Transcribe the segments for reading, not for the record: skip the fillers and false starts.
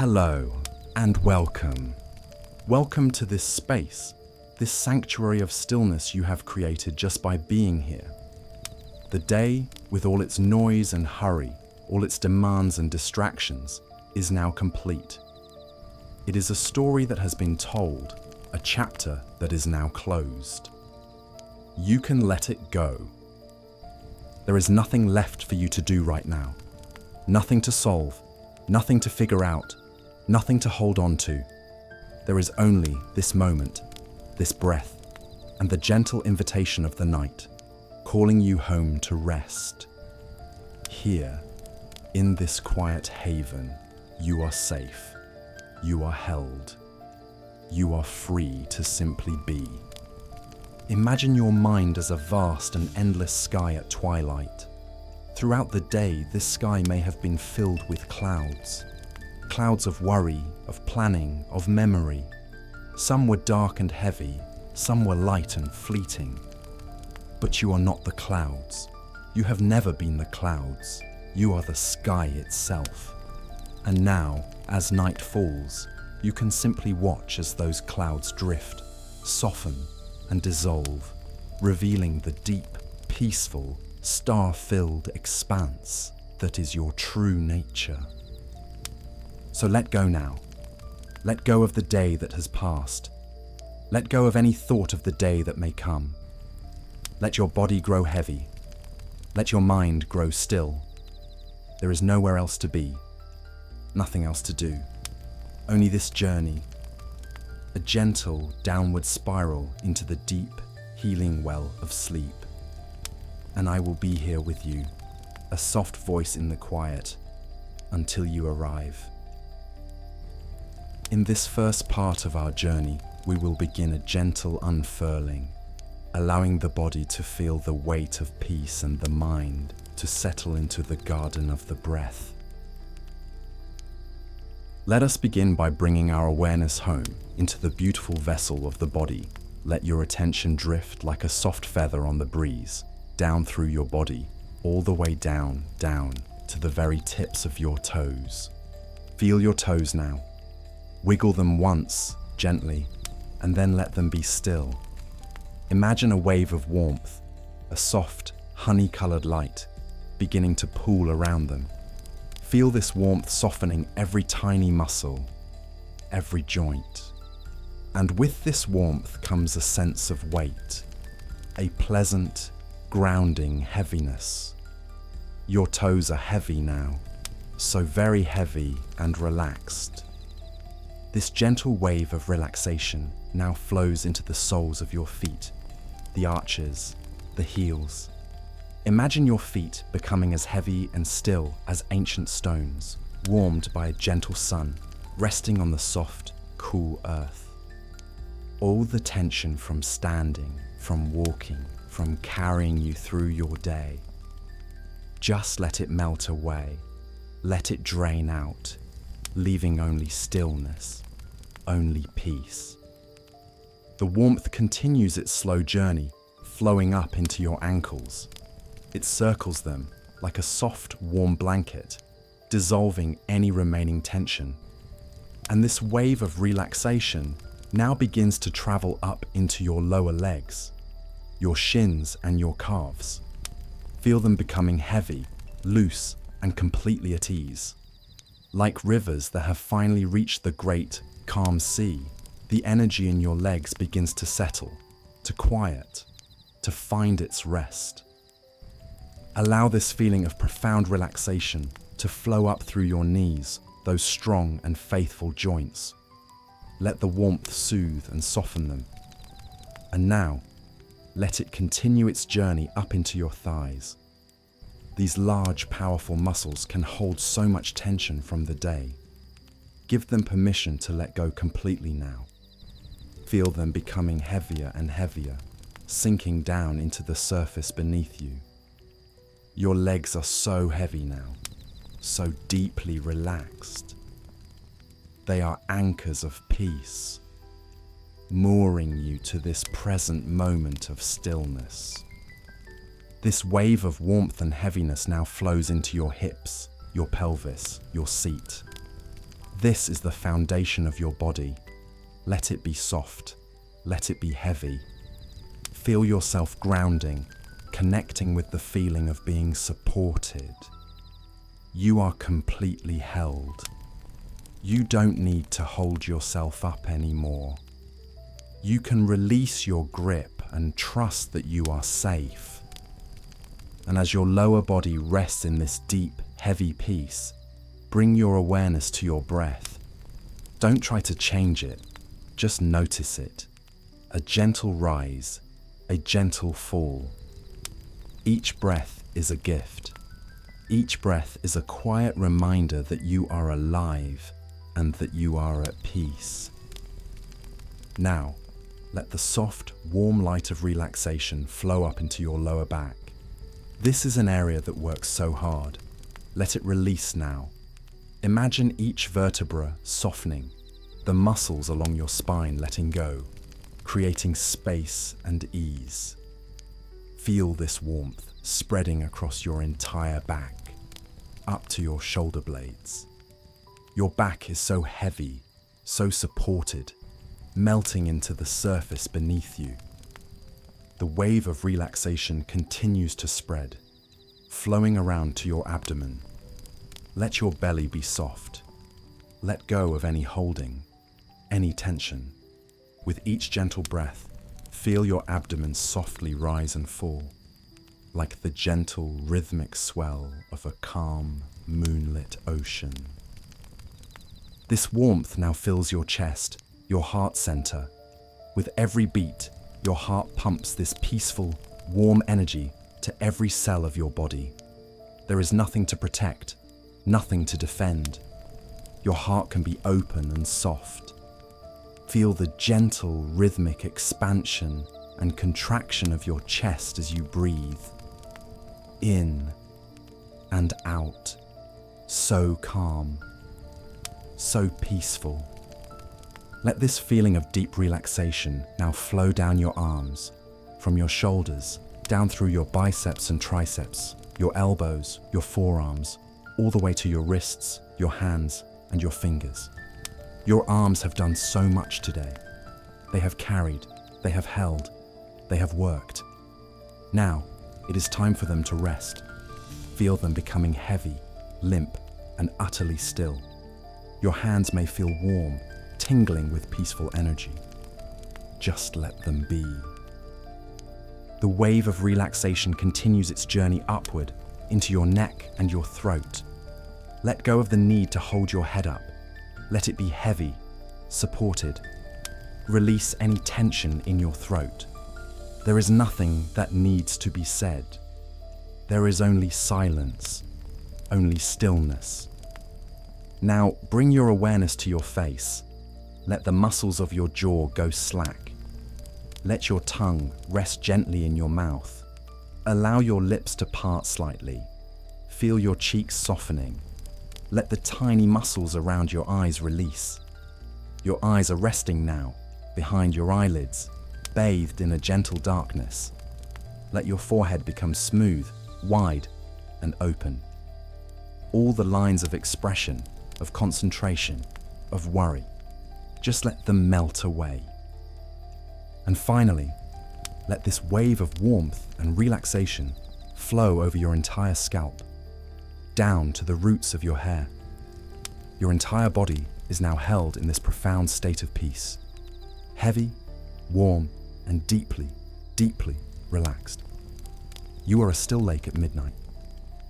Hello and welcome. Welcome to this space, this sanctuary of stillness you have created just by being here. The day, with all its noise and hurry, all its demands and distractions, is now complete. It is a story that has been told, a chapter that is now closed. You can let it go. There is nothing left for you to do right now. Nothing to solve, nothing to figure out, nothing to hold on to. There is only this moment, this breath, and the gentle invitation of the night, calling you home to rest. Here, in this quiet haven, you are safe. You are held. You are free to simply be. Imagine your mind as a vast and endless sky at twilight. Throughout the day, this sky may have been filled with clouds. Clouds of worry, of planning, of memory. Some were dark and heavy, some were light and fleeting. But you are not the clouds. You have never been the clouds. You are the sky itself. And now, as night falls, you can simply watch as those clouds drift, soften, and dissolve, revealing the deep, peaceful, star-filled expanse that is your true nature. So let go now. Let go of the day that has passed. Let go of any thought of the day that may come. Let your body grow heavy. Let your mind grow still. There is nowhere else to be, nothing else to do. Only this journey, a gentle downward spiral into the deep, healing well of sleep. And I will be here with you, a soft voice in the quiet, until you arrive. In this first part of our journey, we will begin a gentle unfurling, allowing the body to feel the weight of peace and the mind to settle into the garden of the breath. Let us begin by bringing our awareness home into the beautiful vessel of the body. Let your attention drift like a soft feather on the breeze, down through your body, all the way down to the very tips of your toes. Feel your toes now. Wiggle them once, gently, and then let them be still. Imagine a wave of warmth, a soft, honey-colored light, beginning to pool around them. Feel this warmth softening every tiny muscle, every joint. And with this warmth comes a sense of weight, a pleasant, grounding heaviness. Your toes are heavy now, so very heavy and relaxed. This gentle wave of relaxation now flows into the soles of your feet, the arches, the heels. Imagine your feet becoming as heavy and still as ancient stones, warmed by a gentle sun, resting on the soft, cool earth. All the tension from standing, from walking, from carrying you through your day. Just let it melt away. Let it drain out, leaving only stillness, only peace. The warmth continues its slow journey, flowing up into your ankles. It circles them like a soft, warm blanket, dissolving any remaining tension. And this wave of relaxation now begins to travel up into your lower legs, your shins and your calves. Feel them becoming heavy, loose, and completely at ease. Like rivers that have finally reached the great, calm sea, the energy in your legs begins to settle, to quiet, to find its rest. Allow this feeling of profound relaxation to flow up through your knees, those strong and faithful joints. Let the warmth soothe and soften them. And now, let it continue its journey up into your thighs. These large, powerful muscles can hold so much tension from the day. Give them permission to let go completely now. Feel them becoming heavier and heavier, sinking down into the surface beneath you. Your legs are so heavy now, so deeply relaxed. They are anchors of peace, mooring you to this present moment of stillness. This wave of warmth and heaviness now flows into your hips, your pelvis, your seat. This is the foundation of your body. Let it be soft. Let it be heavy. Feel yourself grounding, connecting with the feeling of being supported. You are completely held. You don't need to hold yourself up anymore. You can release your grip and trust that you are safe. And as your lower body rests in this deep, heavy peace, bring your awareness to your breath. Don't try to change it, just notice it. A gentle rise, a gentle fall. Each breath is a gift. Each breath is a quiet reminder that you are alive and that you are at peace. Now, let the soft, warm light of relaxation flow up into your lower back. This is an area that works so hard. Let it release now. Imagine each vertebra softening, the muscles along your spine letting go, creating space and ease. Feel this warmth spreading across your entire back, up to your shoulder blades. Your back is so heavy, so supported, melting into the surface beneath you. The wave of relaxation continues to spread, flowing around to your abdomen. Let your belly be soft. Let go of any holding, any tension. With each gentle breath, feel your abdomen softly rise and fall, like the gentle, rhythmic swell of a calm, moonlit ocean. This warmth now fills your chest, your heart center. With every beat, your heart pumps this peaceful, warm energy to every cell of your body. There is nothing to protect, nothing to defend. Your heart can be open and soft. Feel the gentle, rhythmic expansion and contraction of your chest as you breathe. In and out. So calm, so peaceful. Let this feeling of deep relaxation now flow down your arms, from your shoulders, down through your biceps and triceps, your elbows, your forearms, all the way to your wrists, your hands, and your fingers. Your arms have done so much today. They have carried, they have held, they have worked. Now, it is time for them to rest. Feel them becoming heavy, limp, and utterly still. Your hands may feel warm, tingling with peaceful energy. Just let them be. The wave of relaxation continues its journey upward into your neck and your throat. Let go of the need to hold your head up. Let it be heavy, supported. Release any tension in your throat. There is nothing that needs to be said. There is only silence, only stillness. Now bring your awareness to your face. Let the muscles of your jaw go slack. Let your tongue rest gently in your mouth. Allow your lips to part slightly. Feel your cheeks softening. Let the tiny muscles around your eyes release. Your eyes are resting now, behind your eyelids, bathed in a gentle darkness. Let your forehead become smooth, wide, and open. All the lines of expression, of concentration, of worry, just let them melt away. And finally, let this wave of warmth and relaxation flow over your entire scalp, down to the roots of your hair. Your entire body is now held in this profound state of peace, heavy, warm, and deeply, deeply relaxed. You are a still lake at midnight.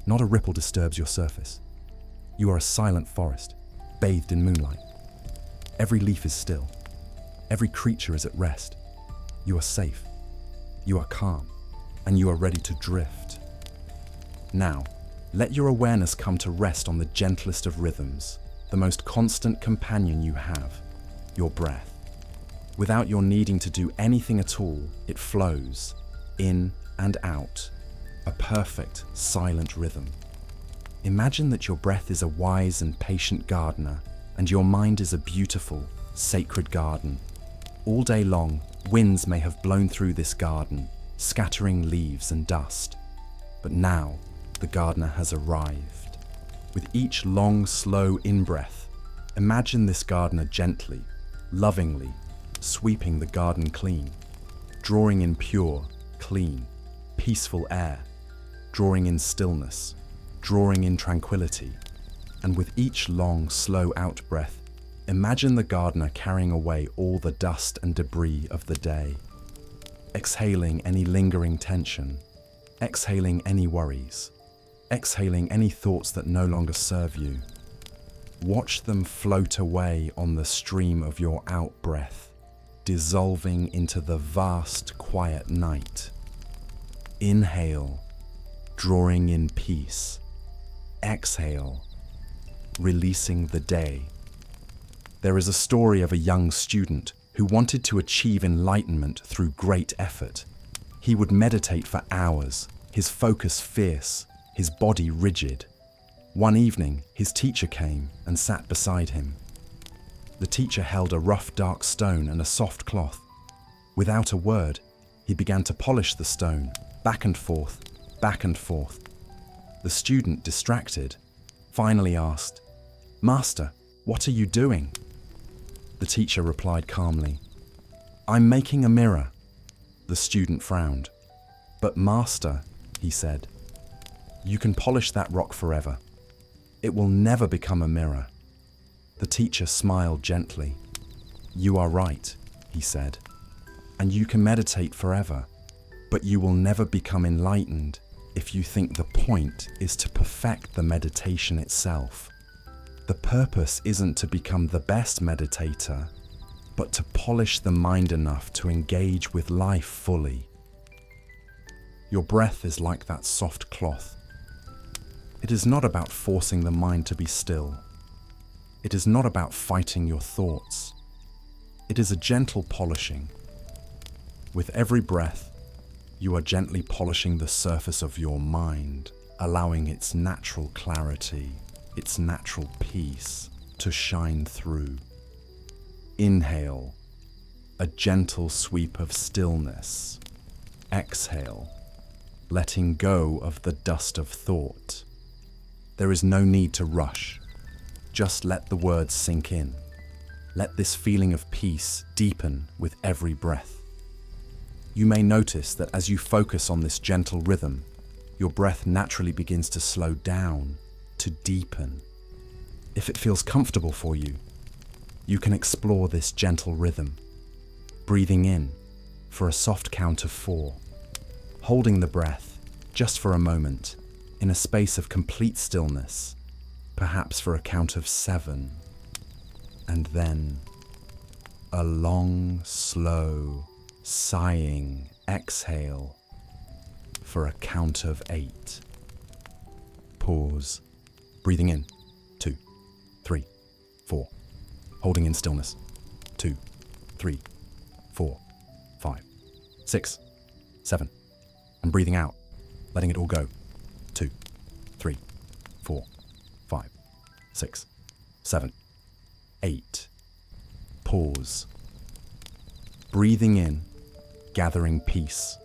Not a ripple disturbs your surface. You are a silent forest, bathed in moonlight. Every leaf is still. Every creature is at rest. You are safe. You are calm, and you are ready to drift. Now, let your awareness come to rest on the gentlest of rhythms, the most constant companion you have, your breath. Without your needing to do anything at all, it flows, in and out, a perfect, silent rhythm. Imagine that your breath is a wise and patient gardener, and your mind is a beautiful, sacred garden. All day long, winds may have blown through this garden, scattering leaves and dust. But now, the gardener has arrived. With each long, slow in-breath, Imagine this gardener gently, lovingly, sweeping the garden clean, drawing in pure, clean, peaceful air, drawing in stillness, drawing in tranquility. And with each long, slow out-breath, imagine the gardener carrying away all the dust and debris of the day, exhaling any lingering tension, exhaling any worries, exhaling any thoughts that no longer serve you. Watch them float away on the stream of your out-breath, dissolving into the vast, quiet night. Inhale, drawing in peace. Exhale, releasing the day. There is a story of a young student who wanted to achieve enlightenment through great effort. He would meditate for hours, his focus fierce, his body rigid. One evening, his teacher came and sat beside him. The teacher held a rough, dark stone and a soft cloth. Without a word, he began to polish the stone, back and forth, back and forth. The student, distracted, finally asked, "Master, what are you doing?" The teacher replied calmly, "I'm making a mirror." The student frowned. "But master," he said, "you can polish that rock forever. It will never become a mirror." The teacher smiled gently. "You are right," he said, "and you can meditate forever, but you will never become enlightened if you think the point is to perfect the meditation itself. The purpose isn't to become the best meditator, but to polish the mind enough to engage with life fully. Your breath is like that soft cloth. It is not about forcing the mind to be still. It is not about fighting your thoughts. It is a gentle polishing. With every breath, you are gently polishing the surface of your mind, allowing its natural clarity, its natural peace to shine through. Inhale, a gentle sweep of stillness. Exhale, letting go of the dust of thought. There is no need to rush. Just let the words sink in. Let this feeling of peace deepen with every breath. You may notice that as you focus on this gentle rhythm, your breath naturally begins to slow down, to deepen. If it feels comfortable for you, you can explore this gentle rhythm, breathing in for a soft count of 4, holding the breath just for a moment in a space of complete stillness, perhaps for a count of 7, and then a long, slow, sighing exhale for a count of 8. Pause, breathing in, 2, 3, 4, holding in stillness, 2, 3, 4, 5, 6, 7, and breathing out, letting it all go, 2, 3, 4, 5, 6, 7, 8. Pause, breathing in, gathering peace,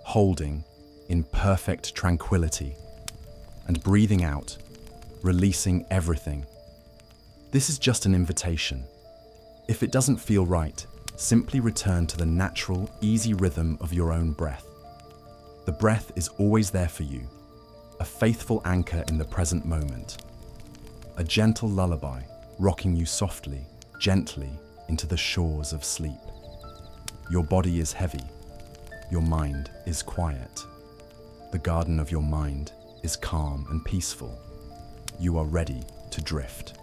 holding in perfect tranquility, and breathing out, releasing everything. This is just an invitation. If it doesn't feel right, simply return to the natural, easy rhythm of your own breath. The breath is always there for you, a faithful anchor in the present moment, a gentle lullaby rocking you softly, gently into the shores of sleep. Your body is heavy, your mind is quiet. The garden of your mind is calm and peaceful. You are ready to drift.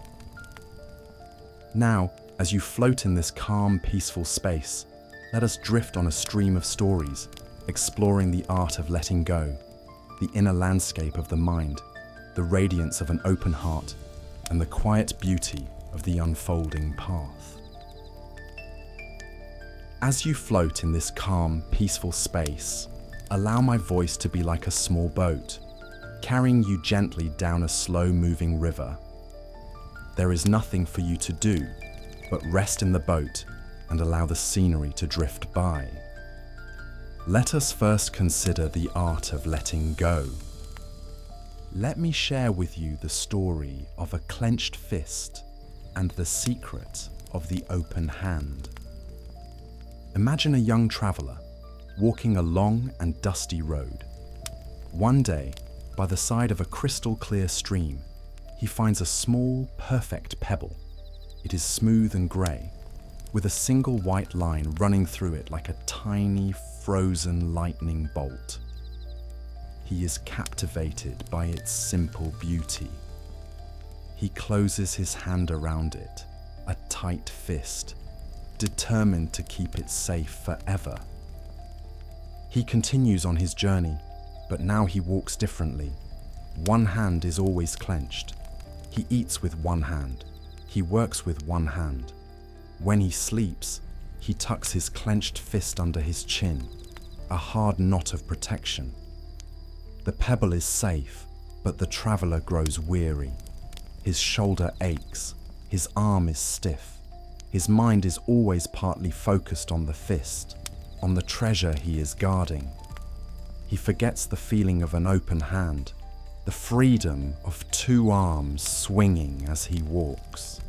Now, as you float in this calm, peaceful space, let us drift on a stream of stories, exploring the art of letting go, the inner landscape of the mind, the radiance of an open heart, and the quiet beauty of the unfolding path. As you float in this calm, peaceful space, allow my voice to be like a small boat, carrying you gently down a slow-moving river. There is nothing for you to do but rest in the boat and allow the scenery to drift by. Let us first consider the art of letting go. Let me share with you the story of a clenched fist, and the secret of the open hand. Imagine a young traveler walking a long and dusty road. One day, by the side of a crystal-clear stream, he finds a small, perfect pebble. It is smooth and grey, with a single white line running through it like a tiny, frozen lightning bolt. He is captivated by its simple beauty. He closes his hand around it, a tight fist, determined to keep it safe forever. He continues on his journey, but now he walks differently. One hand is always clenched. He eats with one hand. He works with one hand. When he sleeps, he tucks his clenched fist under his chin, a hard knot of protection. The pebble is safe, but the traveler grows weary. His shoulder aches, his arm is stiff. His mind is always partly focused on the fist, on the treasure he is guarding. He forgets the feeling of an open hand, the freedom of two arms swinging as he walks.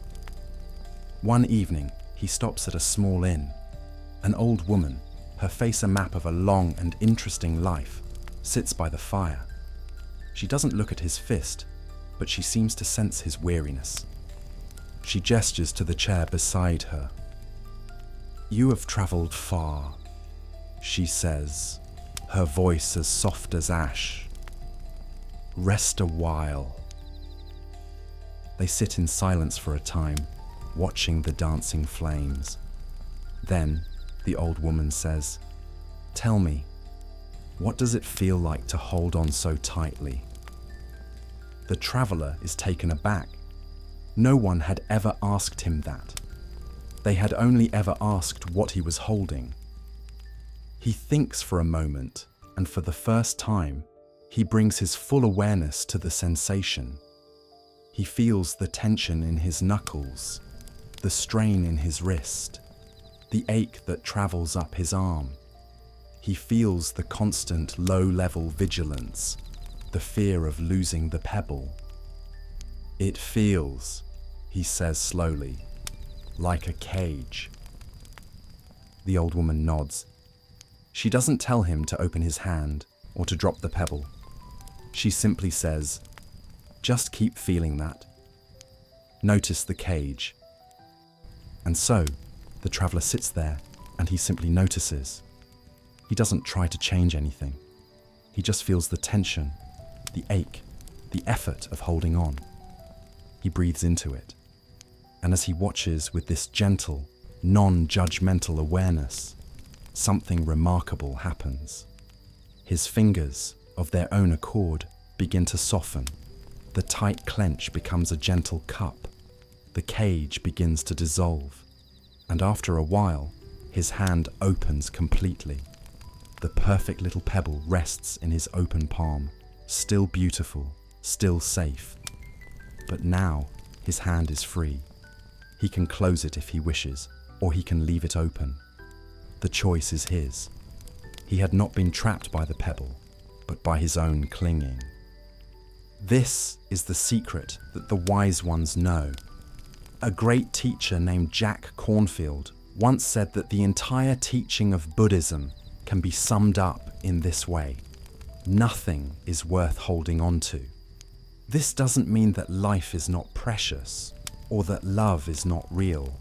One evening, he stops at a small inn. An old woman, her face a map of a long and interesting life, sits by the fire. She doesn't look at his fist, but she seems to sense his weariness. She gestures to the chair beside her. "You have traveled far," she says, her voice as soft as ash. "Rest a while." They sit in silence for a time, watching the dancing flames. Then the old woman says, "Tell me, what does it feel like to hold on so tightly?" The traveler is taken aback. No one had ever asked him that. They had only ever asked what he was holding. He thinks for a moment, and for the first time, he brings his full awareness to the sensation. He feels the tension in his knuckles, the strain in his wrist, the ache that travels up his arm. He feels the constant low-level vigilance, the fear of losing the pebble. "It feels," he says slowly, "like a cage." The old woman nods. She doesn't tell him to open his hand or to drop the pebble. She simply says, "Just keep feeling that. Notice the cage." And so, the traveler sits there and he simply notices. He doesn't try to change anything. He just feels the tension, the ache, the effort of holding on. He breathes into it. And as he watches with this gentle, non-judgmental awareness, something remarkable happens. His fingers, of their own accord, begin to soften. The tight clench becomes a gentle cup. The cage begins to dissolve. And after a while, his hand opens completely. The perfect little pebble rests in his open palm, still beautiful, still safe. But now, his hand is free. He can close it if he wishes, or he can leave it open. The choice is his. He had not been trapped by the pebble, but by his own clinging. This is the secret that the wise ones know. A great teacher named Jack Cornfield once said that the entire teaching of Buddhism can be summed up in this way: nothing is worth holding on to. This doesn't mean that life is not precious, or that love is not real.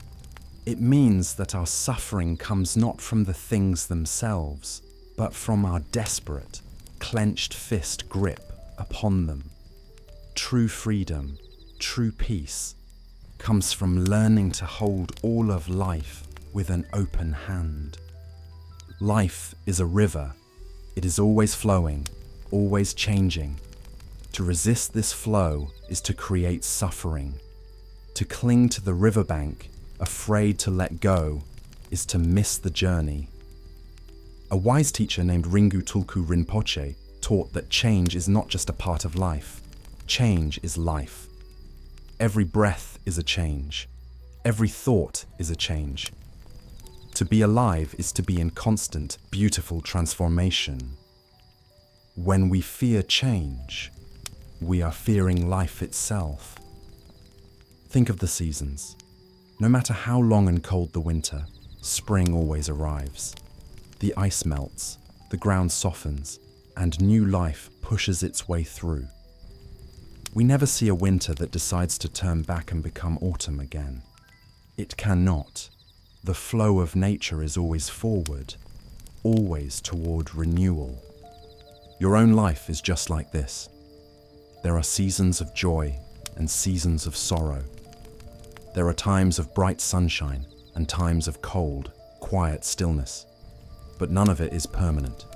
It means that our suffering comes not from the things themselves, but from our desperate, clenched fist grip upon them. True freedom, true peace, comes from learning to hold all of life with an open hand. Life is a river. It is always flowing, always changing. To resist this flow is to create suffering. To cling to the riverbank, afraid to let go, is to miss the journey. A wise teacher named Ringu Tulku Rinpoche taught that change is not just a part of life. Change is life. Every breath is a change. Every thought is a change. To be alive is to be in constant, beautiful transformation. When we fear change, we are fearing life itself. Think of the seasons. No matter how long and cold the winter, spring always arrives. The ice melts, the ground softens, and new life pushes its way through. We never see a winter that decides to turn back and become autumn again. It cannot. The flow of nature is always forward, always toward renewal. Your own life is just like this. There are seasons of joy and seasons of sorrow. There are times of bright sunshine and times of cold, quiet stillness. But none of it is permanent.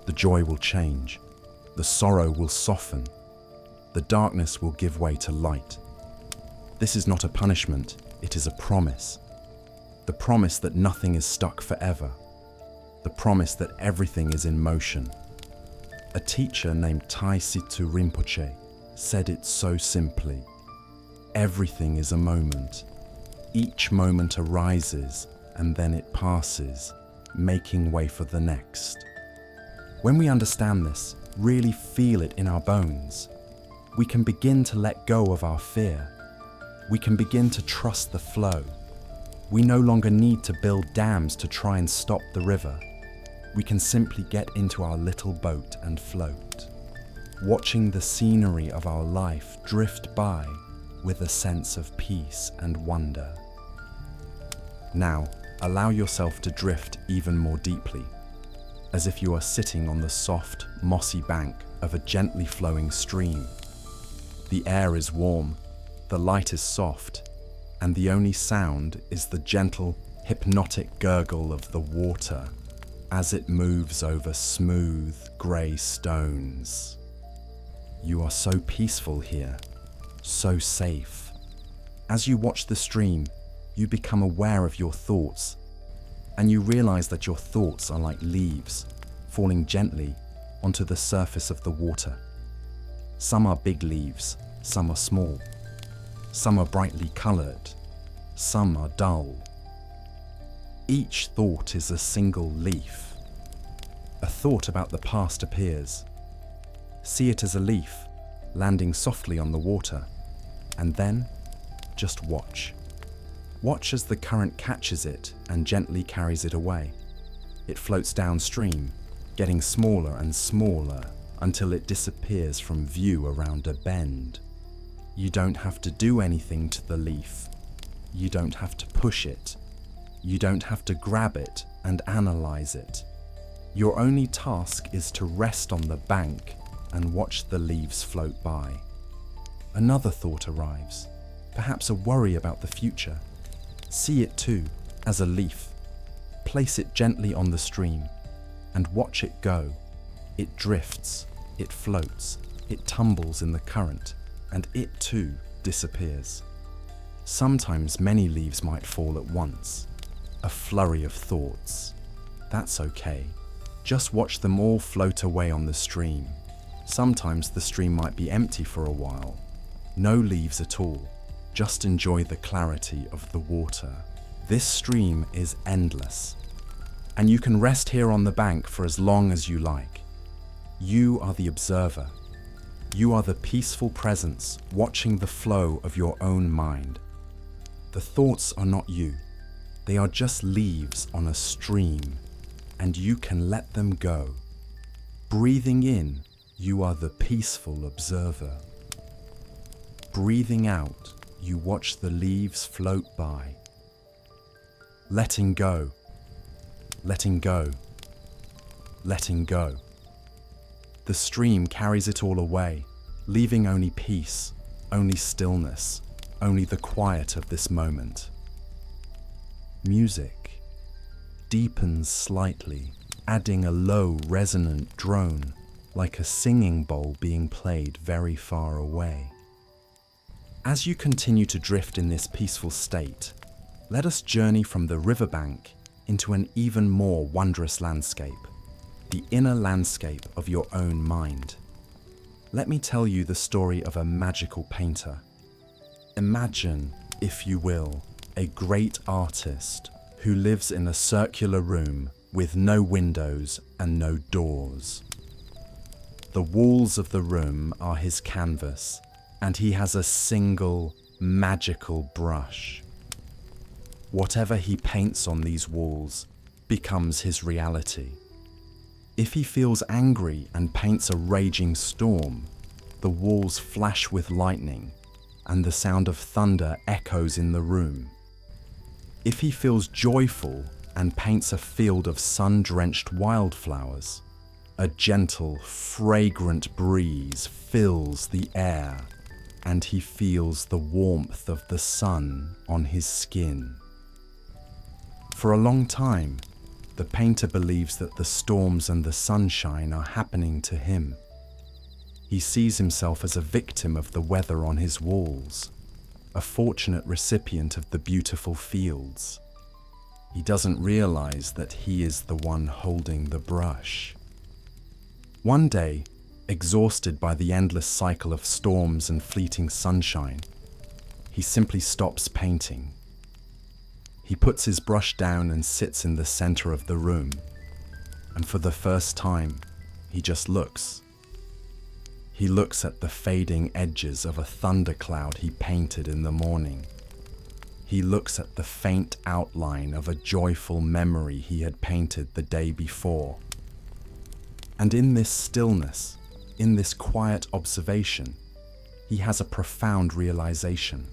The joy will change. The sorrow will soften. The darkness will give way to light. This is not a punishment, it is a promise. The promise that nothing is stuck forever. The promise that everything is in motion. A teacher named Tai Situ Rinpoche said it so simply. Everything is a moment. Each moment arises and then it passes, making way for the next. When we understand this, really feel it in our bones, we can begin to let go of our fear. We can begin to trust the flow. We no longer need to build dams to try and stop the river. We can simply get into our little boat and float, watching the scenery of our life drift by with a sense of peace and wonder. Now, allow yourself to drift even more deeply, as if you are sitting on the soft, mossy bank of a gently flowing stream. The air is warm, the light is soft, and the only sound is the gentle, hypnotic gurgle of the water as it moves over smooth, grey stones. You are so peaceful here, so safe. As you watch the stream, you become aware of your thoughts, and you realize that your thoughts are like leaves falling gently onto the surface of the water. Some are big leaves, some are small. Some are brightly colored, some are dull. Each thought is a single leaf. A thought about the past appears. See it as a leaf landing softly on the water, and then just watch. Watch as the current catches it and gently carries it away. It floats downstream, getting smaller and smaller until it disappears from view around a bend. You don't have to do anything to the leaf. You don't have to push it. You don't have to grab it and analyze it. Your only task is to rest on the bank and watch the leaves float by. Another thought arrives, perhaps a worry about the future. See it too, as a leaf. Place it gently on the stream and watch it go. It drifts, it floats, it tumbles in the current, and it too disappears. Sometimes many leaves might fall at once, a flurry of thoughts. That's okay. Just watch them all float away on the stream. Sometimes the stream might be empty for a while. No leaves at all. Just enjoy the clarity of the water. This stream is endless, and you can rest here on the bank for as long as you like. You are the observer. You are the peaceful presence watching the flow of your own mind. The thoughts are not you. They are just leaves on a stream, and you can let them go. Breathing in, you are the peaceful observer. Breathing out, you watch the leaves float by. Letting go, letting go, letting go. The stream carries it all away, leaving only peace, only stillness, only the quiet of this moment. Music deepens slightly, adding a low, resonant drone, like a singing bowl being played very far away. As you continue to drift in this peaceful state, let us journey from the riverbank into an even more wondrous landscape, the inner landscape of your own mind. Let me tell you the story of a magical painter. Imagine, if you will, a great artist who lives in a circular room with no windows and no doors. The walls of the room are his canvas, and he has a single magical brush. Whatever he paints on these walls becomes his reality. If he feels angry and paints a raging storm, the walls flash with lightning and the sound of thunder echoes in the room. If he feels joyful and paints a field of sun-drenched wildflowers, a gentle, fragrant breeze fills the air and he feels the warmth of the sun on his skin. For a long time, the painter believes that the storms and the sunshine are happening to him. He sees himself as a victim of the weather on his walls, a fortunate recipient of the beautiful fields. He doesn't realize that he is the one holding the brush. One day, exhausted by the endless cycle of storms and fleeting sunshine, he simply stops painting. He puts his brush down and sits in the center of the room, and for the first time, he just looks. He looks at the fading edges of a thundercloud he painted in the morning. He looks at the faint outline of a joyful memory he had painted the day before. And in this stillness, in this quiet observation, he has a profound realization.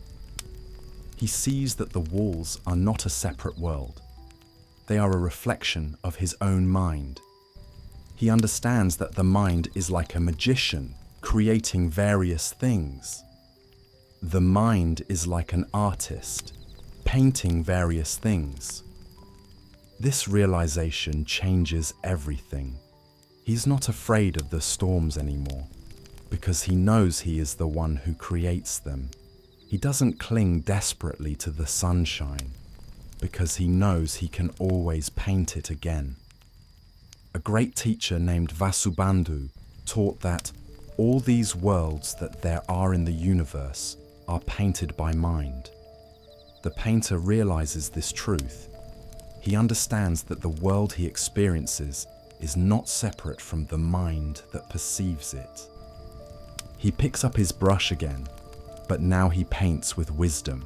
He sees that the walls are not a separate world. They are a reflection of his own mind. He understands that the mind is like a magician creating various things. The mind is like an artist painting various things. This realization changes everything. He's not afraid of the storms anymore because he knows he is the one who creates them. He doesn't cling desperately to the sunshine because he knows he can always paint it again. A great teacher named Vasubandhu taught that all these worlds that there are in the universe are painted by mind. The painter realizes this truth. He understands that the world he experiences is not separate from the mind that perceives it. He picks up his brush again, but now he paints with wisdom.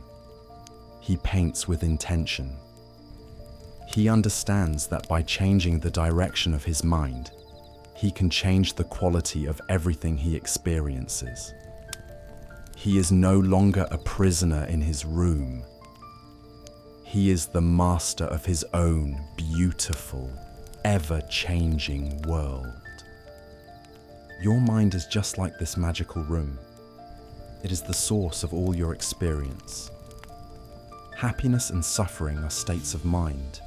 He paints with intention. He understands that by changing the direction of his mind, he can change the quality of everything he experiences. He is no longer a prisoner in his room. He is the master of his own beautiful, ever-changing world. Your mind is just like this magical room. It is the source of all your experience. Happiness and suffering are states of mind,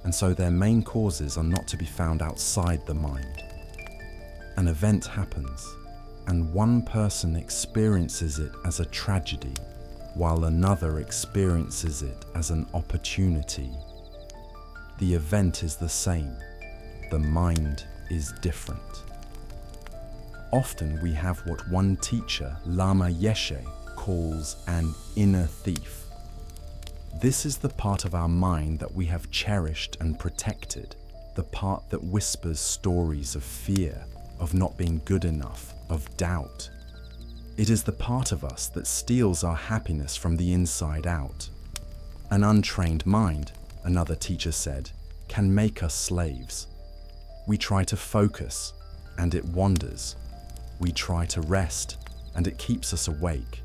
and so their main causes are not to be found outside the mind. An event happens, and one person experiences it as a tragedy, while another experiences it as an opportunity. The event is the same, the mind is different. Often we have what one teacher, Lama Yeshe, calls an inner thief. This is the part of our mind that we have cherished and protected, the part that whispers stories of fear, of not being good enough, of doubt. It is the part of us that steals our happiness from the inside out. An untrained mind, another teacher said, can make us slaves. We try to focus, and it wanders. We try to rest, and it keeps us awake.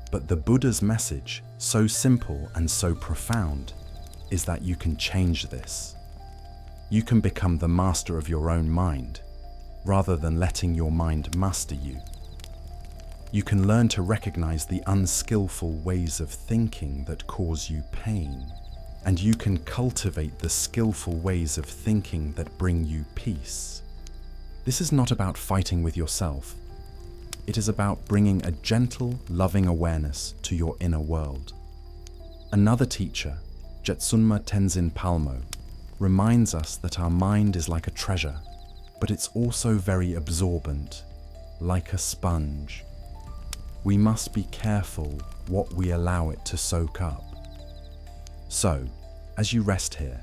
But the Buddha's message, so simple and so profound, is that you can change this. You can become the master of your own mind, rather than letting your mind master you. You can learn to recognize the unskillful ways of thinking that cause you pain, and you can cultivate the skillful ways of thinking that bring you peace. This is not about fighting with yourself. It is about bringing a gentle, loving awareness to your inner world. Another teacher, Jetsunma Tenzin Palmo, reminds us that our mind is like a treasure, but it's also very absorbent, like a sponge. We must be careful what we allow it to soak up. So, as you rest here,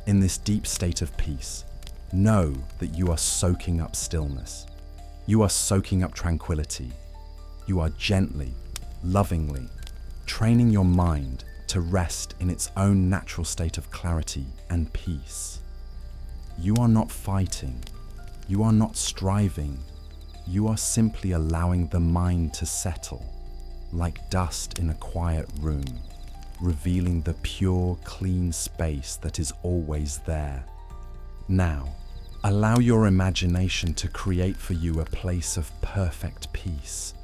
in this deep state of peace, know that you are soaking up stillness. You are soaking up tranquility. You are gently, lovingly training your mind to to rest in its own natural state of clarity and peace. You are not fighting. You are not striving. You are simply allowing the mind to settle, like dust in a quiet room, revealing the pure, clean space that is always there. Now, allow your imagination to create for you a place of perfect peace,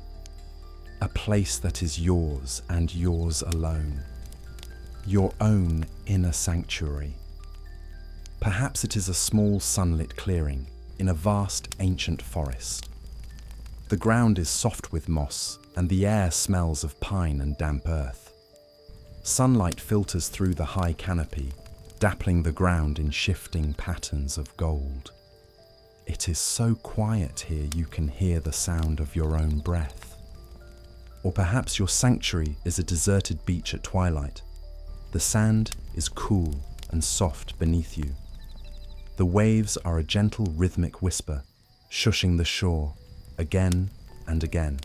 a place that is yours and yours alone, your own inner sanctuary. Perhaps it is a small sunlit clearing in a vast ancient forest. The ground is soft with moss and the air smells of pine and damp earth. Sunlight filters through the high canopy, dappling the ground in shifting patterns of gold. It is so quiet here you can hear the sound of your own breath. Or perhaps your sanctuary is a deserted beach at twilight. The sand is cool and soft beneath you. The waves are a gentle rhythmic whisper, shushing the shore again and again.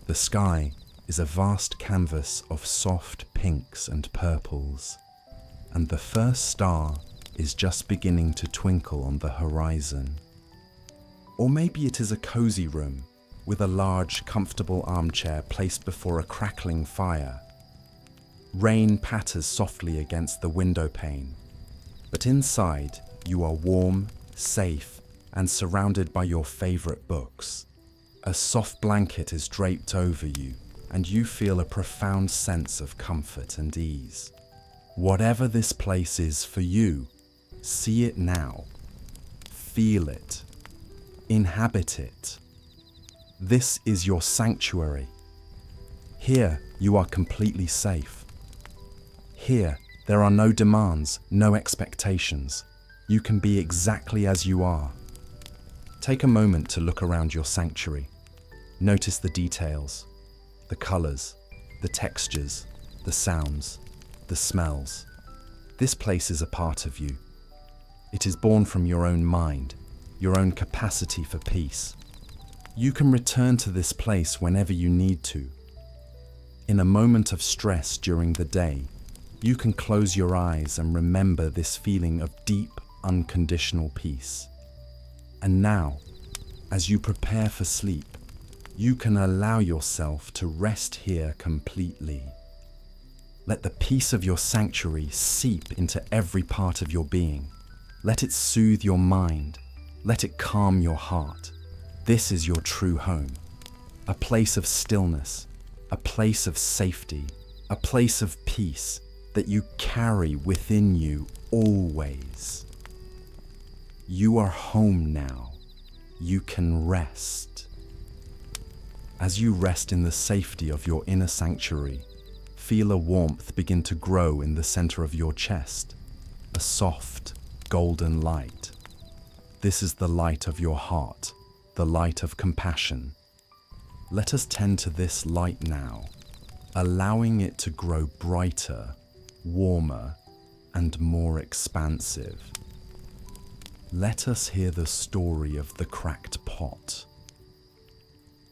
The sky is a vast canvas of soft pinks and purples, and the first star is just beginning to twinkle on the horizon. Or maybe it is a cozy room with a large, comfortable armchair placed before a crackling fire. Rain patters softly against the window pane, but inside you are warm, safe, and surrounded by your favorite books. A soft blanket is draped over you, and you feel a profound sense of comfort and ease. Whatever this place is for you, see it now. Feel it. Inhabit it. This is your sanctuary. Here you are completely safe. Here there are no demands, no expectations. You can be exactly as you are. Take a moment to look around your sanctuary. Notice the details, the colors, the textures, the sounds, the smells. This place is a part of you. It is born from your own mind, your own capacity for peace. You can return to this place whenever you need to. In a moment of stress during the day, you can close your eyes and remember this feeling of deep, unconditional peace. And now, as you prepare for sleep, you can allow yourself to rest here completely. Let the peace of your sanctuary seep into every part of your being. Let it soothe your mind. Let it calm your heart. This is your true home. A place of stillness, a place of safety, a place of peace that you carry within you always. You are home now. You can rest. As you rest in the safety of your inner sanctuary, feel a warmth begin to grow in the center of your chest, a soft, golden light. This is the light of your heart, the light of compassion. Let us tend to this light now, allowing it to grow brighter, warmer, and more expansive. Let us hear the story of the cracked pot.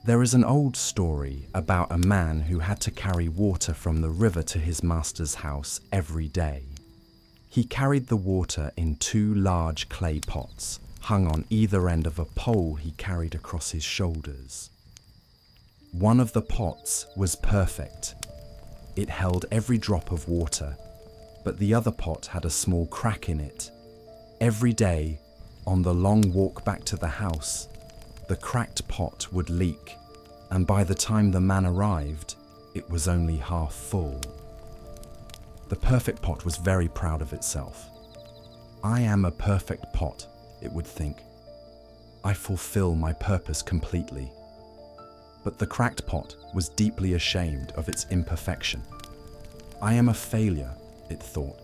There is an old story about a man who had to carry water from the river to his master's house every day. He carried the water in 2 large clay pots, hung on either end of a pole he carried across his shoulders. One of the pots was perfect. It held every drop of water, but the other pot had a small crack in it. Every day, on the long walk back to the house, the cracked pot would leak, and by the time the man arrived, it was only half full. The perfect pot was very proud of itself. I am a perfect pot, it would think. I fulfill my purpose completely. But the cracked pot was deeply ashamed of its imperfection. I am a failure, it thought.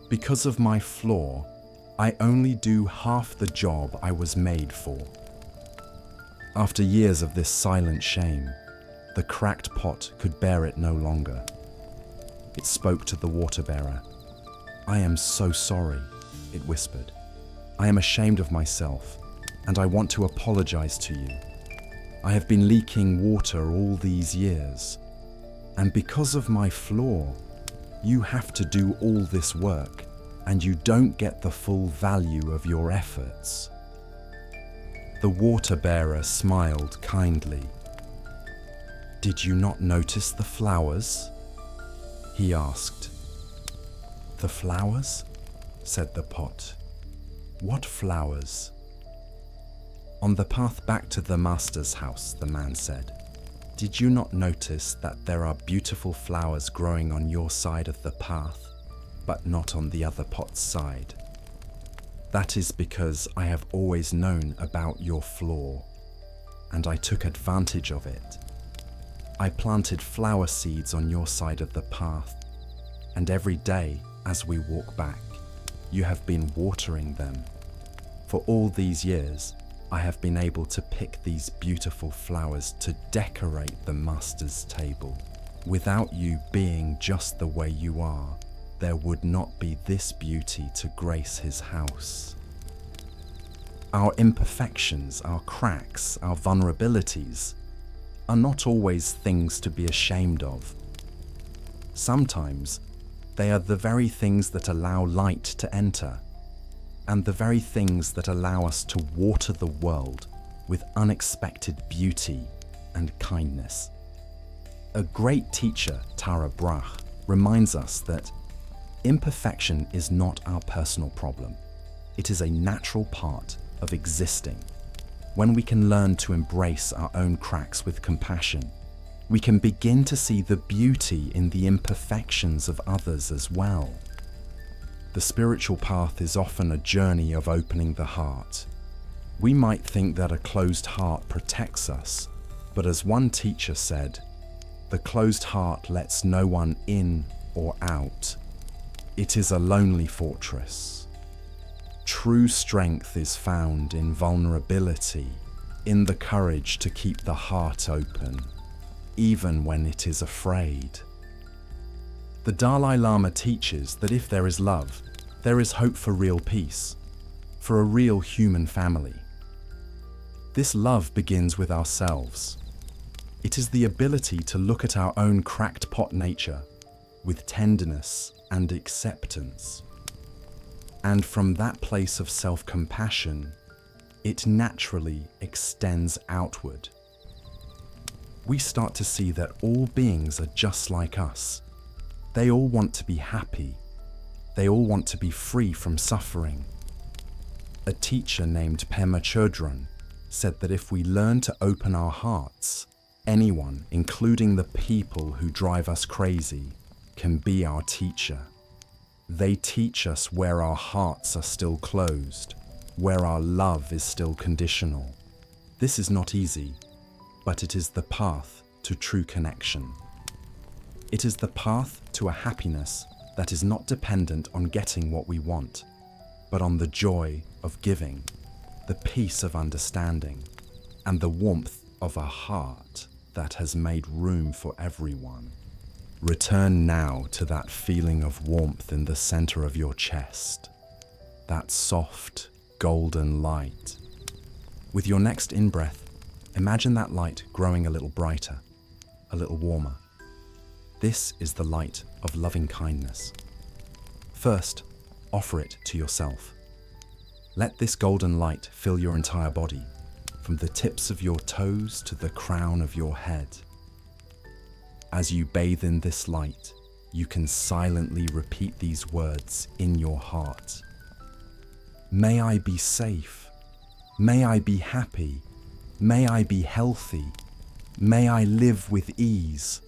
Because of my flaw, I only do half the job I was made for. After years of this silent shame, the cracked pot could bear it no longer. It spoke to the water bearer. I am so sorry, it whispered. I am ashamed of myself, and I want to apologize to you. I have been leaking water all these years, and because of my flaw, You have to do all this work, and you don't get the full value of your efforts." The water bearer smiled kindly. "Did you not notice the flowers?" he asked. "The flowers?" said the pot. "What flowers?" "On the path back to the master's house," the man said. "Did you not notice that there are beautiful flowers growing on your side of the path, but not on the other pot's side? That is because I have always known about your flaw, and I took advantage of it. I planted flower seeds on your side of the path, and every day as we walk back, you have been watering them. For all these years, I have been able to pick these beautiful flowers to decorate the master's table. Without you being just the way you are, there would not be this beauty to grace his house." Our imperfections, our cracks, our vulnerabilities are not always things to be ashamed of. Sometimes they are the very things that allow light to enter, and the very things that allow us to water the world with unexpected beauty and kindness. A great teacher, Tara Brach, reminds us that imperfection is not our personal problem. It is a natural part of existing. When we can learn to embrace our own cracks with compassion, we can begin to see the beauty in the imperfections of others as well. The spiritual path is often a journey of opening the heart. We might think that a closed heart protects us, but as one teacher said, "The closed heart lets no one in or out. It is a lonely fortress." True strength is found in vulnerability, in the courage to keep the heart open, even when it is afraid. The Dalai Lama teaches that if there is love, there is hope for real peace, for a real human family. This love begins with ourselves. It is the ability to look at our own cracked pot nature with tenderness and acceptance. And from that place of self-compassion, it naturally extends outward. We start to see that all beings are just like us. They all want to be happy. They all want to be free from suffering. A teacher named Pema Chodron said that if we learn to open our hearts, anyone, including the people who drive us crazy, can be our teacher. They teach us where our hearts are still closed, where our love is still conditional. This is not easy, but it is the path to true connection. It is the path to a happiness that is not dependent on getting what we want, but on the joy of giving, the peace of understanding, and the warmth of a heart that has made room for everyone. Return now to that feeling of warmth in the center of your chest, that soft, golden light. With your next in-breath, imagine that light growing a little brighter, a little warmer. This is the light of loving kindness. First, offer it to yourself. Let this golden light fill your entire body, from the tips of your toes to the crown of your head. As you bathe in this light, you can silently repeat these words in your heart. May I be safe. May I be happy. May I be healthy. May I live with ease.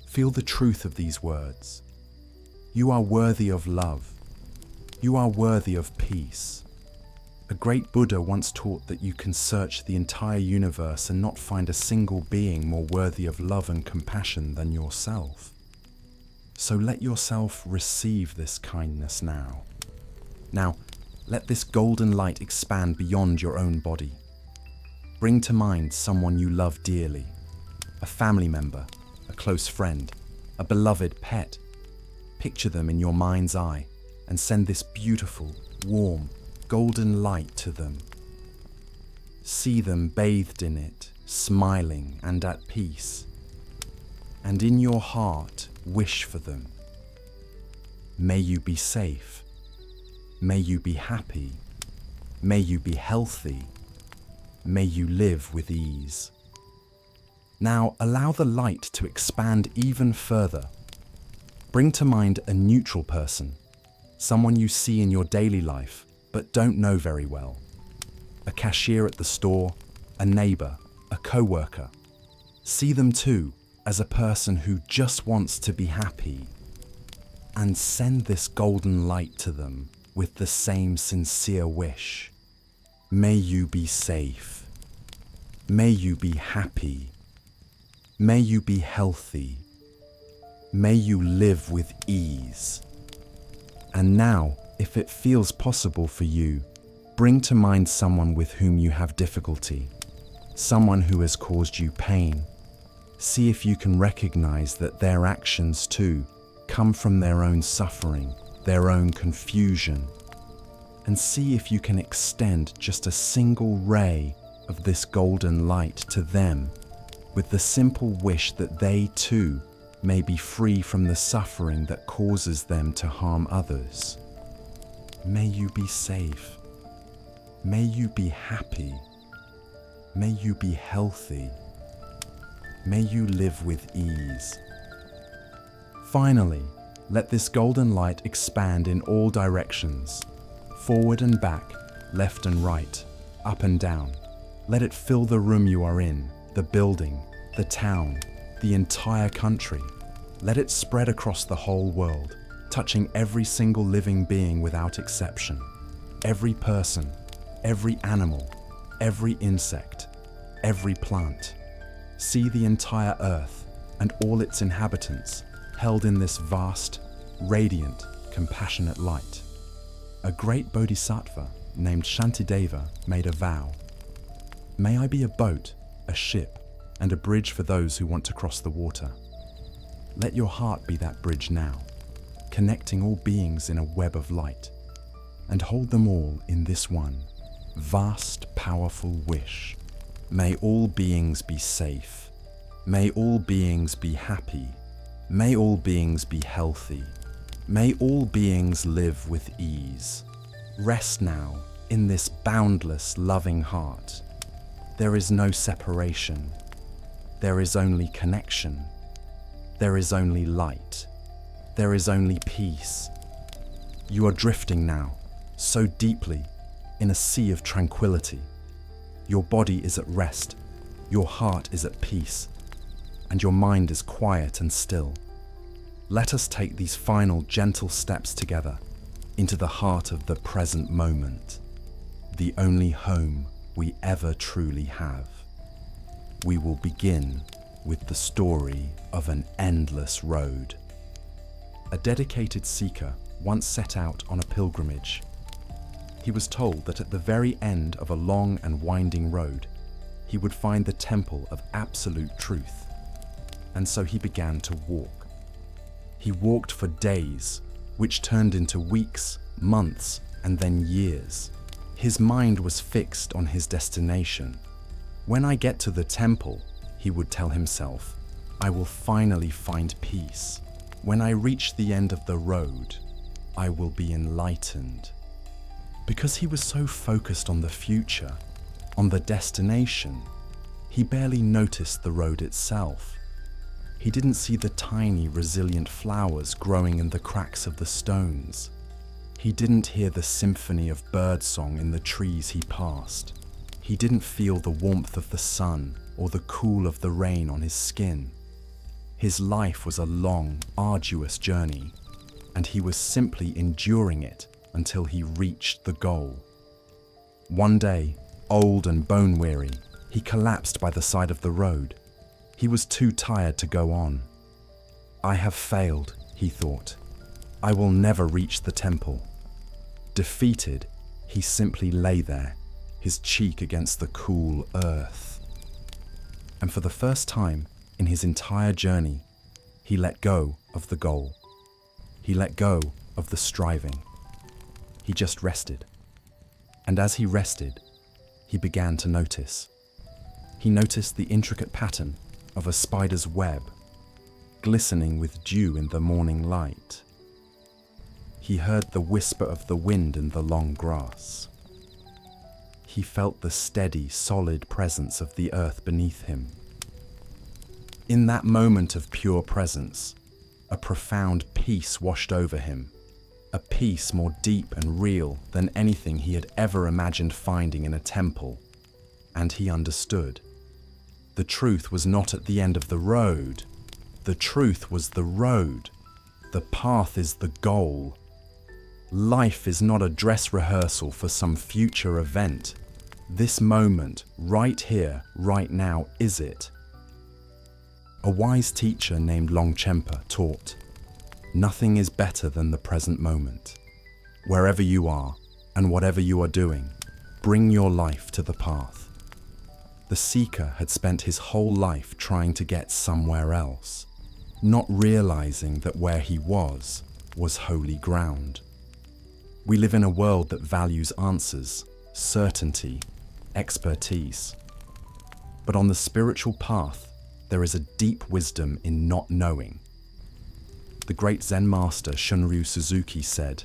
Feel the truth of these words. You are worthy of love. You are worthy of peace. A great Buddha once taught that you can search the entire universe and not find a single being more worthy of love and compassion than yourself. So let yourself receive this kindness now. Now, let this golden light expand beyond your own body. Bring to mind someone you love dearly, a family member, a close friend, a beloved pet. Picture them in your mind's eye and send this beautiful, warm, golden light to them. See them bathed in it, smiling and at peace. And in your heart, wish for them. May you be safe. May you be happy. May you be healthy. May you live with ease. Now allow the light to expand even further. Bring to mind a neutral person, someone you see in your daily life but don't know very well. A cashier at the store, a neighbor, a co-worker. See them too as a person who just wants to be happy. And send this golden light to them with the same sincere wish. May you be safe. May you be happy. May you be healthy. May you live with ease. And now, if it feels possible for you, bring to mind someone with whom you have difficulty, someone who has caused you pain. See if you can recognize that their actions too come from their own suffering, their own confusion. And see if you can extend just a single ray of this golden light to them with the simple wish that they too may be free from the suffering that causes them to harm others. May you be safe. May you be happy. May you be healthy. May you live with ease. Finally, let this golden light expand in all directions, forward and back, left and right, up and down. Let it fill the room you are in, the building, the town, the entire country. Let it spread across the whole world, touching every single living being without exception. Every person, every animal, every insect, every plant. See the entire earth and all its inhabitants held in this vast, radiant, compassionate light. A great bodhisattva named Shantideva made a vow. May I be a boat, a ship, and a bridge for those who want to cross the water. Let your heart be that bridge now, connecting all beings in a web of light, and hold them all in this one vast, powerful wish. May all beings be safe. May all beings be happy. May all beings be healthy. May all beings live with ease. Rest now in this boundless, loving heart. There is no separation. There is only connection. There is only light. There is only peace. You are drifting now, so deeply, in a sea of tranquility. Your body is at rest, your heart is at peace, and your mind is quiet and still. Let us take these final gentle steps together into the heart of the present moment, the only home we ever truly have. We will begin with the story of an endless road. A dedicated seeker once set out on a pilgrimage. He was told that at the very end of a long and winding road, he would find the temple of absolute truth. And so he began to walk. He walked for days, which turned into weeks, months, and then years. His mind was fixed on his destination. When I get to the temple, he would tell himself, I will finally find peace. When I reach the end of the road, I will be enlightened. Because he was so focused on the future, on the destination, he barely noticed the road itself. He didn't see the tiny, resilient flowers growing in the cracks of the stones. He didn't hear the symphony of birdsong in the trees he passed. He didn't feel the warmth of the sun or the cool of the rain on his skin. His life was a long, arduous journey, and he was simply enduring it until he reached the goal. One day, old and bone-weary, he collapsed by the side of the road. He was too tired to go on. I have failed, he thought. I will never reach the temple. Defeated, he simply lay there, his cheek against the cool earth. And for the first time in his entire journey, he let go of the goal. He let go of the striving. He just rested. And as he rested, he began to notice. He noticed the intricate pattern of a spider's web, glistening with dew in the morning light. he heard the whisper of the wind in the long grass. He felt the steady, solid presence of the earth beneath him. In that moment of pure presence, a profound peace washed over him, a peace more deep and real than anything he had ever imagined finding in a temple. And he understood. The truth was not at the end of the road. The truth was the road. The path is the goal. Life is not a dress rehearsal for some future event. This moment, right here, right now, is it. A wise teacher named Longchenpa taught, "Nothing is better than the present moment. Wherever you are and whatever you are doing, bring your life to the path." The seeker had spent his whole life trying to get somewhere else, not realizing that where he was holy ground. We live in a world that values answers, certainty, expertise. But on the spiritual path, there is a deep wisdom in not knowing. The great Zen master Shunryu Suzuki said,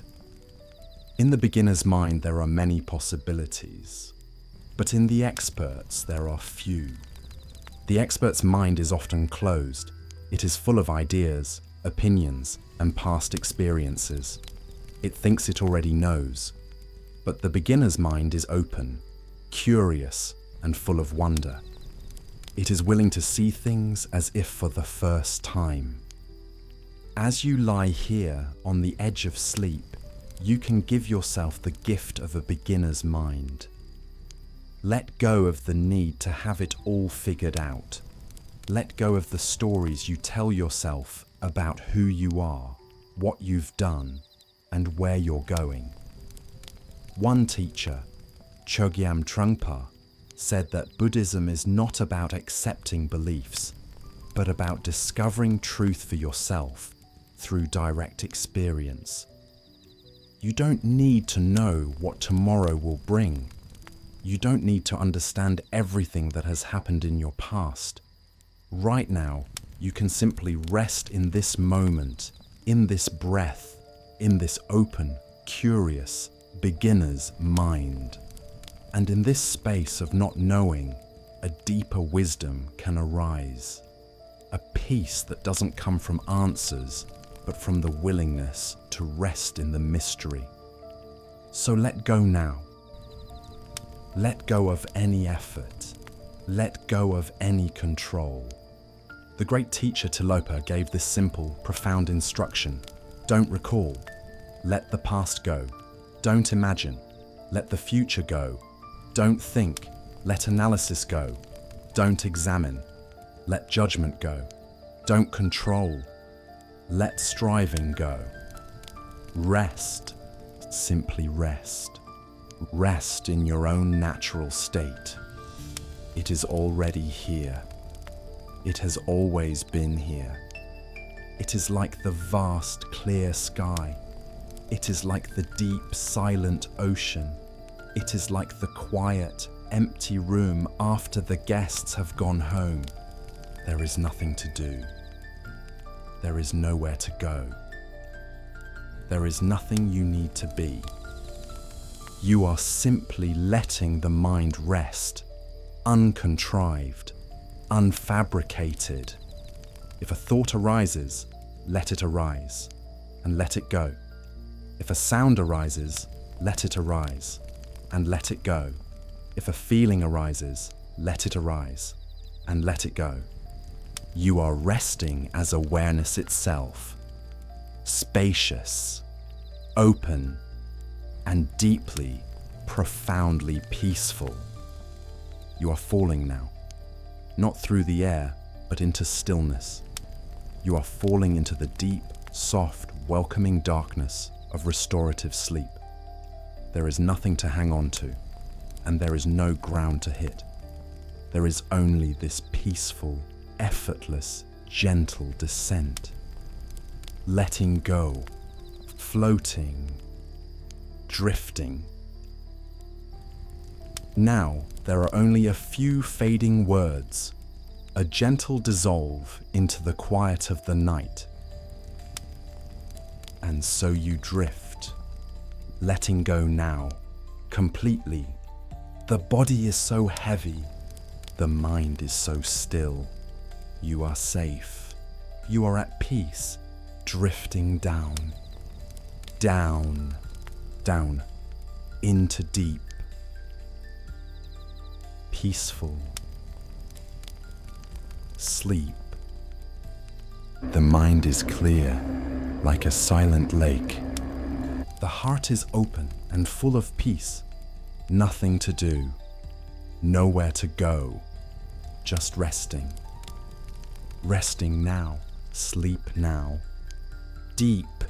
"In the beginner's mind there are many possibilities, but in the expert's there are few." The expert's mind is often closed. It is full of ideas, opinions, and past experiences. It thinks it already knows. But the beginner's mind is open, curious, and full of wonder. It is willing to see things as if for the first time. As you lie here on the edge of sleep, you can give yourself the gift of a beginner's mind. Let go of the need to have it all figured out. Let go of the stories you tell yourself about who you are, what you've done, and where you're going. One teacher, Chogyam Trungpa, said that Buddhism is not about accepting beliefs, but about discovering truth for yourself through direct experience. You don't need to know what tomorrow will bring. You don't need to understand everything that has happened in your past. Right now, you can simply rest in this moment, in this breath, in this open, curious, beginner's mind. And in this space of not knowing, a deeper wisdom can arise. A peace that doesn't come from answers, but from the willingness to rest in the mystery. So let go now. Let go of any effort. Let go of any control. The great teacher Tilopa gave this simple, profound instruction. Don't recall. Let the past go. Don't imagine. Let the future go. Don't think. Let analysis go. Don't examine. Let judgment go. Don't control. Let striving go. Rest. Simply rest. Rest in your own natural state. It is already here. It has always been here. It is like the vast, clear sky. It is like the deep, silent ocean. It is like the quiet, empty room after the guests have gone home. There is nothing to do. There is nowhere to go. There is nothing you need to be. You are simply letting the mind rest, uncontrived, unfabricated. If a thought arises, let it arise, and let it go. If a sound arises, let it arise, and let it go. If a feeling arises, let it arise, and let it go. You are resting as awareness itself, spacious, open, and deeply, profoundly peaceful. You are falling now, not through the air, but into stillness. You are falling into the deep, soft, welcoming darkness of restorative sleep. There is nothing to hang on to, and there is no ground to hit. There is only this peaceful, effortless, gentle descent. Letting go, floating, drifting. Now there are only a few fading words, a gentle dissolve into the quiet of the night. And so you drift. letting go now, completely. The body is so heavy, the mind is so still. You are safe, you are at peace, drifting down, down, down, into deep, peaceful sleep. The mind is clear, like a silent lake. The heart is open and full of peace. Nothing to do, nowhere to go, just resting. Resting now, sleep now. Deep,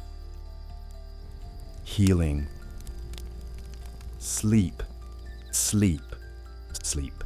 healing. Sleep, sleep, sleep.